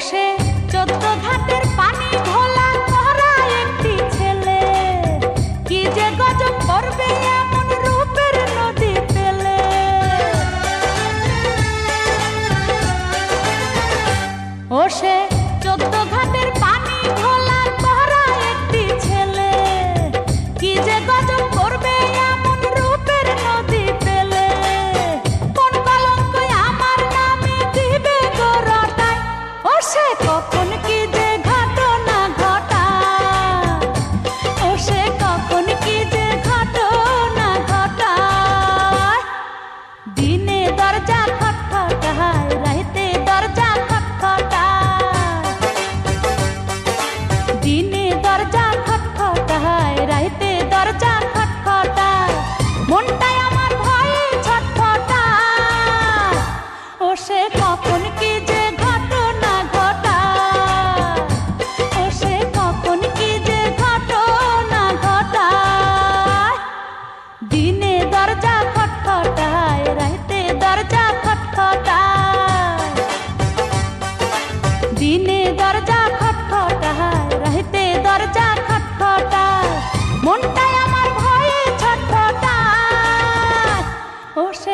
সে 14 ঘাটের পানি ঘোলা করা একটি ছেলে, কি যে গজব করবে এমন রূপের নদী পেলে। ও সে 14 ঘাটের পানি ঘোলা করা একটি ছেলে, কি যে গজব করবে এমন রূপের নদী পেলে। কোন কলঙ্ক আমার নামে দিবে গো রটায়, ও সে কখন কি যে ঘটনা ঘটায়, ও সে কখন কি যে ঘটনা ঘটায়। দিনে দরজা খটখটায়, রাইতে দরজা খটখটায়, দিনে দরজা খটখটায়, রাইতে দরজা খটখটায়। মনটাই আমার ভয়ে ছটফটায়, ও সে কখন কি যে ঘটনা ঘটায়, ও সে কখন কি যে ঘটনা ঘটায়। দিনে দরজা খটখটায়, রাইতে দরজা খটখটায়, দিনে দরজা খটখটায়, রাইতে দরজা খটখটায়। মনটাই আমার ভয়ে ছটফটায়, ও সে